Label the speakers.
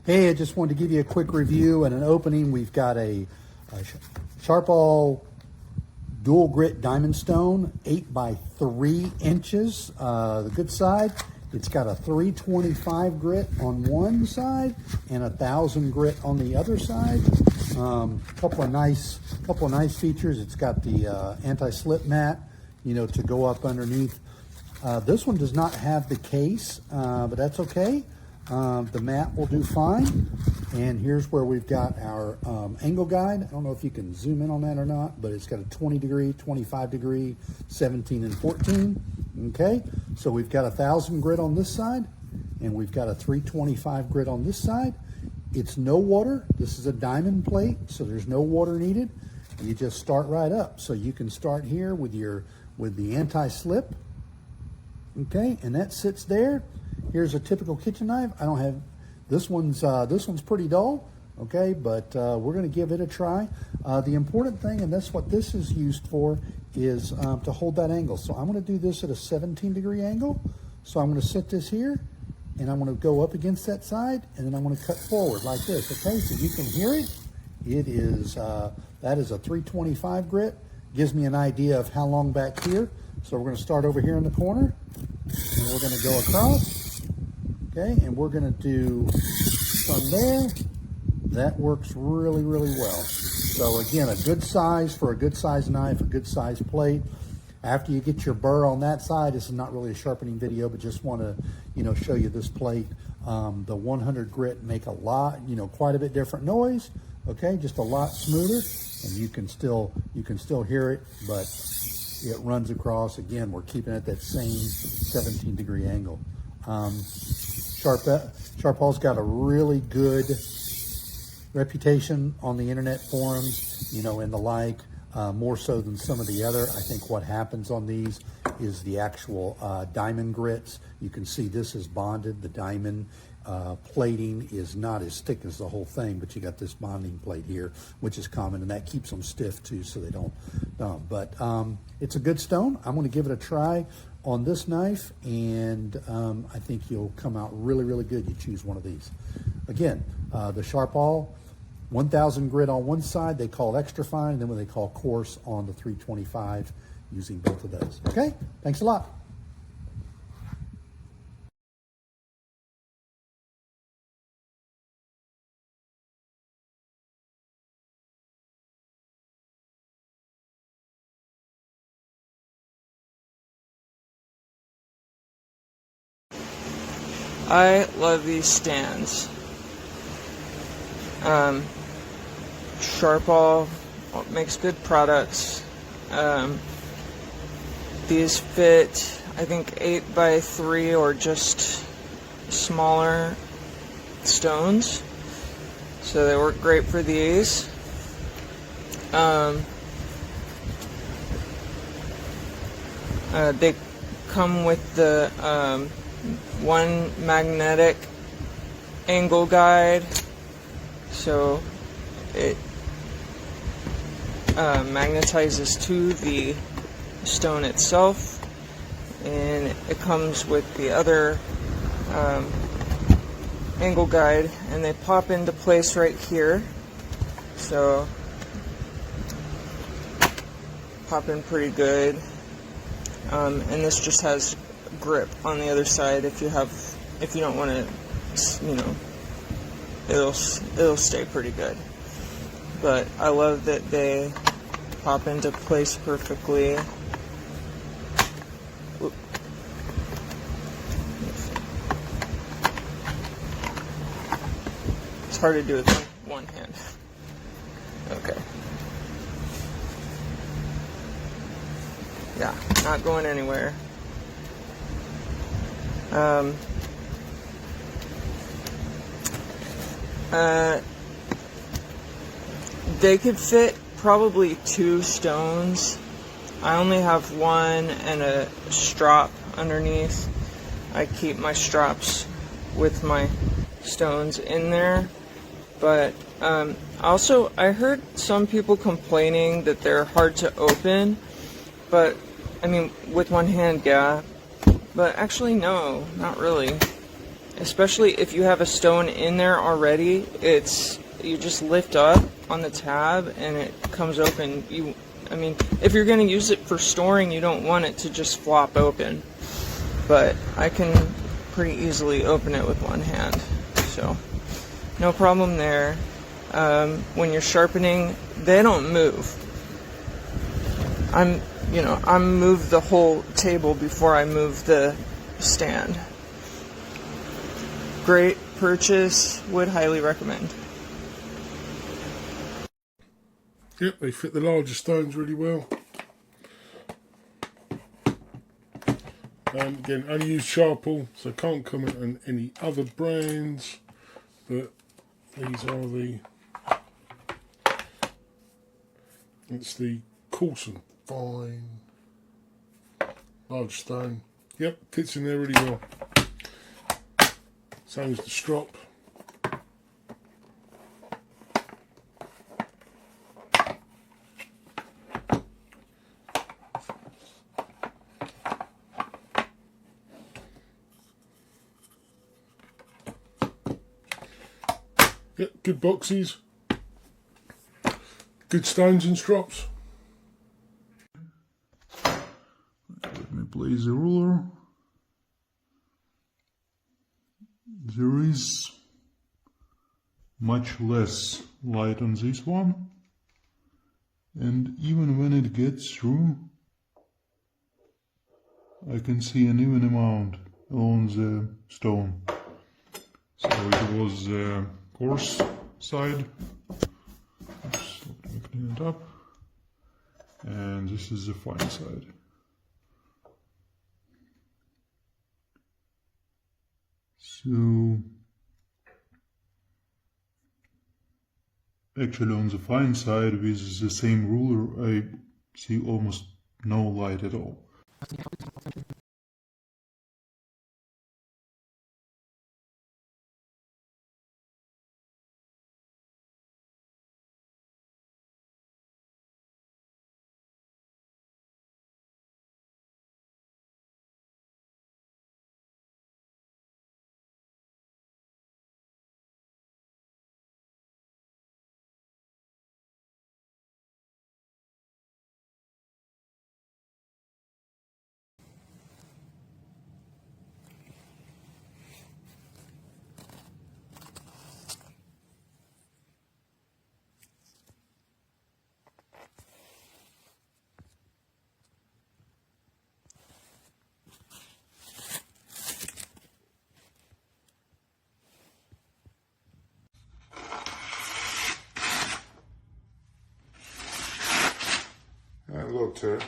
Speaker 1: Hey, I just wanted to give you a quick review and an opening. We've got a SHARPAL dual grit diamond stone, 8 by 3 inches. The good side, it's got a 325 grit on one side and 1,000 grit on the other side. Couple of nice features. It's got the anti-slip mat, you know, to go up underneath. This one does not have the case, but that's okay. The mat will do fine. And here's where we've got our angle guide. I don't know if you can zoom in on that or not, but it's got a 20 degree, 25 degree, 17 and 14. Okay, so we've got 1,000 grit on this side, and we've got a 325 grit on this side. It's no water. This is a diamond plate, so there's no water needed. You just start right up. So you can start here with the anti-slip. Okay, and that sits there. Here's a typical kitchen knife. I don't have this one's pretty dull, okay, but we're going to give it a try. The important thing, and that's what this is used for, is to hold that angle. So I'm going to do this at a 17 degree angle. So I'm going to sit this here, and I'm going to go up against that side, and then I'm going to cut forward like this. Okay, so you can hear it. It is that is a 325 grit. Gives me an idea of how long back here. So we're going to start over here in the corner, and we're going to go across. Okay, and we're going to do from there. That works really, really well. So again, a good size for a good size knife, a good size plate. After you get your burr on that side, this is not really a sharpening video, but just want to, you know, show you this plate. The 100 grit make a lot, you know, quite a bit different noise. Okay, just a lot smoother, and you can still hear it, but it runs across. Again, we're keeping it at that same 17 degree angle. SHARPAL's got a really good reputation on the internet forums, you know, and the like, more so than some of the other. I think what happens on these is the actual diamond grits. You can see this is bonded. The diamond plating is not as thick as the whole thing, but you got this bonding plate here, which is common, and that keeps them stiff too, so they don't. But it's a good stone. I'm going to give it a try on this knife, and I think you'll come out really, really good. You choose one of these. Again, the SHARPAL 1,000 grit on one side, they call extra fine, and then what they call coarse on the 325, using both of those. Okay, thanks a lot.
Speaker 2: I love these stands. SHARPAL makes good products. These fit, I think, 8 by 3 or just smaller stones. So they work great for these. They come with the one magnetic angle guide, so it magnetizes to the stone itself, and it comes with the other angle guide, and they pop into place right here, so pop in pretty good. And this just has grip on the other side if you don't want to, you know, it'll stay pretty good. But I love that they pop into place perfectly. Oop. It's hard to do with one hand. Okay. Yeah, not going anywhere. They could fit probably 2 stones. I only have one and a strap underneath. I keep my straps with my stones in there. But also, I heard some people complaining that they're hard to open. But, I mean, with one hand, yeah. But actually, no, not really. especially if you have a stone in there already, you just lift up on the tab and it comes open. I mean, if you're going to use it for storing, you don't want it to just flop open. But I can pretty easily open it with one hand, so no problem there. When you're sharpening, they don't move. I move the whole table before I move the stand. Great purchase, would highly recommend.
Speaker 3: Yep, they fit the larger stones really well. Again, only use Sharpal, so can't comment on any other brands, but these are it's the coarse and fine large stone. Yep, fits in there really well. Same as the strop. Yep, good boxes, good stones and strops.
Speaker 4: Let me place the ruler. There is much less light on this one, and even when it gets through, I can see an even amount on the stone. So it was the coarse side. Oops, let me clean it up. And this is the fine side. So actually on the fine side with the same ruler I see almost no light at all.
Speaker 3: A lot to it.